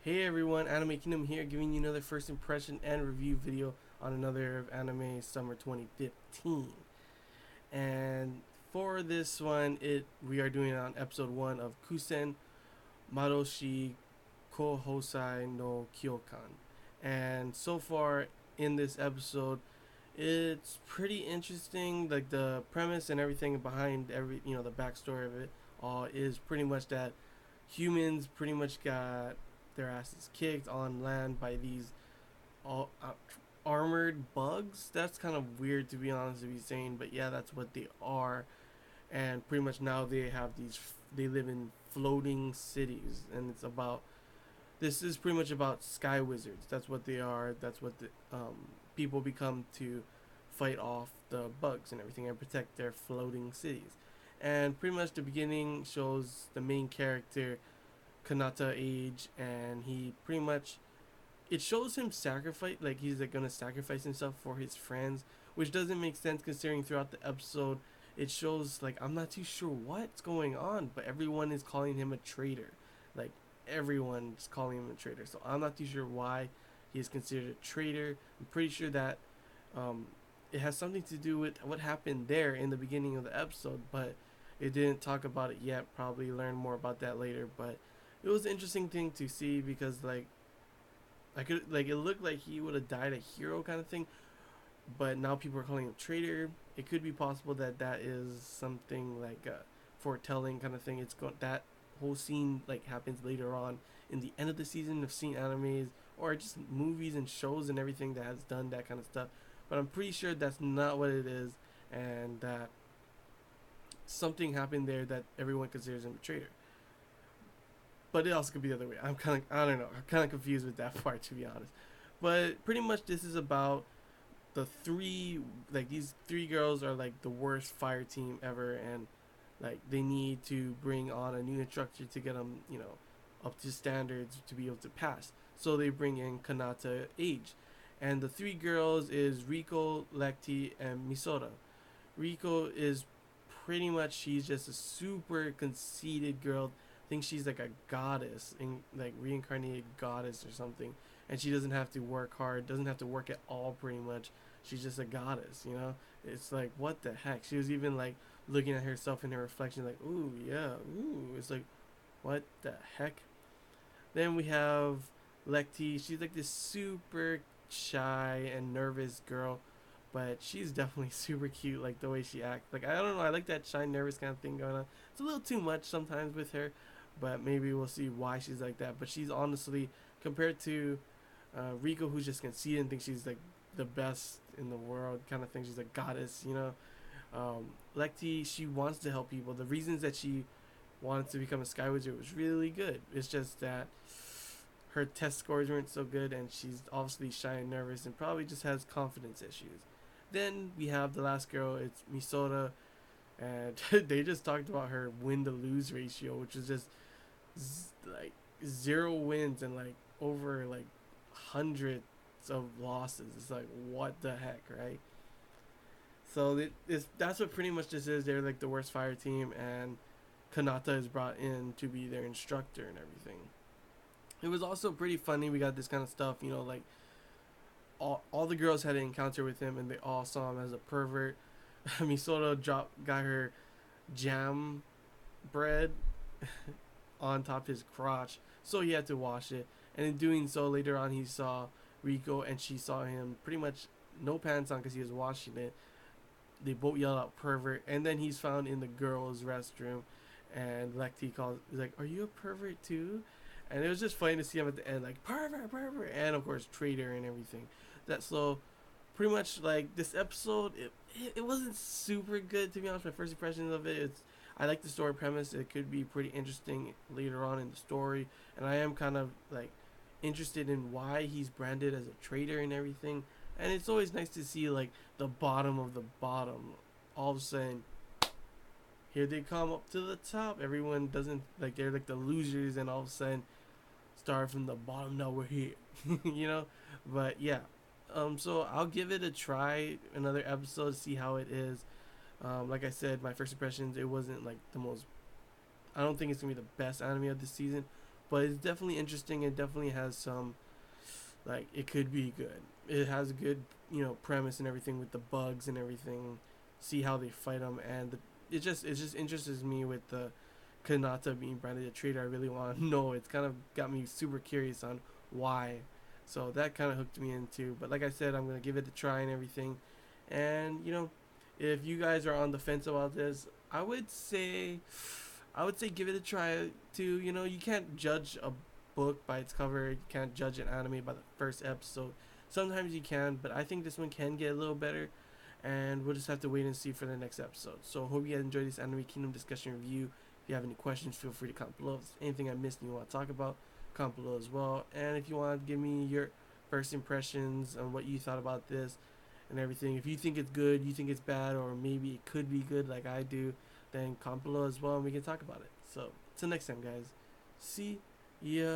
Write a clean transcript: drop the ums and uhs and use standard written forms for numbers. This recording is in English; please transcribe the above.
Hey everyone, Anime Kingdom here, giving you another first impression and review video on another of Anime Summer 2015. And for this one, we are doing it on episode 1 of Kuusen Madoushi Kouhosei no Kyoukan. And so far in this episode, it's pretty interesting. Like the premise and everything behind the backstory of it all is pretty much that humans pretty much got their asses kicked on land by these all armored bugs. That's kind of weird to be honest to be saying, but yeah, that's what they are. And pretty much now they live in floating cities, and this is pretty much about sky wizards. That's what they are. That's what the people become to fight off the bugs and everything and protect their floating cities. And pretty much the beginning shows the main character Kanata age, and he pretty much it shows him sacrifice, like he's like gonna sacrifice himself for his friends, which doesn't make sense considering throughout the episode it shows like I'm not too sure what's going on, but everyone is calling him a traitor. Like everyone's calling him a traitor, so I'm not too sure why he is considered a traitor. I'm pretty sure that um, it has something to do with what happened there in the beginning of the episode, but it didn't talk about it yet. Probably learn more about that later, but it was an interesting thing to see because like I could like it looked like he would have died a hero kind of thing, but now people are calling him traitor. It could be possible that that is something like a foretelling kind of thing. It's going that whole scene like happens later on in the end of the season. I've seen animes or just movies and shows and everything that has done that kind of stuff, but I'm pretty sure that's not what it is, and that something happened there that everyone considers him a traitor. But it also could be the other way. I don't know. I'm kind of confused with that part to be honest. But pretty much this is about the three like these three girls are like the worst fire team ever, and like they need to bring on a new instructor to get them up to standards to be able to pass. So they bring in Kanata age, and the three girls is Rico, Lexi, and Misora. Rico is pretty much she's just a super conceited girl. Thinks she's like a goddess, in like reincarnated goddess or something, and she doesn't have to work hard, doesn't have to work at all. Pretty much, she's just a goddess. It's like what the heck. She was even like looking at herself in her reflection, like ooh yeah, ooh. It's like what the heck. Then we have Lexi. She's like this super shy and nervous girl, but she's definitely super cute. Like the way she acts. Like I don't know. I like that shy, nervous kind of thing going on. It's a little too much sometimes with her, but maybe we'll see why she's like that. But she's honestly compared to Rico, who's just conceited and thinks she's like the best in the world, kind of thing. She's a goddess. Lexi, she wants to help people. The reasons that she wanted to become a Sky Wizard was really good. It's just that her test scores weren't so good, and she's obviously shy and nervous, and probably just has confidence issues. Then we have the last girl. It's Misora, and they just talked about her win to lose ratio, which is just like 0 wins and like over like hundreds of losses. It's like what the heck, right? So that's what pretty much this is. They're like the worst fire team, and Kanata is brought in to be their instructor and everything. It was also pretty funny. We got this kind of stuff, like all the girls had an encounter with him, and they all saw him as a pervert. Misoto got her jam bread on top of his crotch, so he had to wash it. And in doing so, later on, he saw Rico, and she saw him pretty much no pants on because he was washing it. They both yelled out pervert, and then he's found in the girls' restroom, and Lexi calls, is like, "Are you a pervert too?" And it was just funny to see him at the end, like pervert, pervert, and of course traitor and everything. That so pretty much like this episode, it wasn't super good to be honest. My first impressions of it's I like the story premise. It could be pretty interesting later on in the story, and I am kind of like interested in why he's branded as a traitor and everything. And it's always nice to see like the bottom of the bottom. All of a sudden, here they come up to the top. Everyone doesn't like they're like the losers, and all of a sudden, start from the bottom. Now we're here, you know. But yeah, so I'll give it a try, another episode, see how it is. Like I said, my first impressions, it wasn't like the most. I don't think it's gonna be the best anime of this season, but it's definitely interesting. It definitely has some, like, it could be good. It has a good, premise and everything with the bugs and everything. See how they fight them, and it just interests me with the Kanata being branded a traitor. I really want to know. It's kind of got me super curious on why. So that kind of hooked me into. But like I said, I'm gonna give it a try and everything. And if you guys are on the fence about this, I would say give it a try too. You can't judge a book by its cover. You can't judge an anime by the first episode. Sometimes you can, but I think this one can get a little better. And we'll just have to wait and see for the next episode. So hope you guys enjoyed this Anime Kingdom discussion review. If you have any questions, feel free to comment below. If there's anything I missed and you want to talk about, comment below as well. And if you want to give me your first impressions on what you thought about this and everything, if you think it's good, you think it's bad, or maybe it could be good like I do, then comment below as well and we can talk about it. So, till next time, guys. See ya.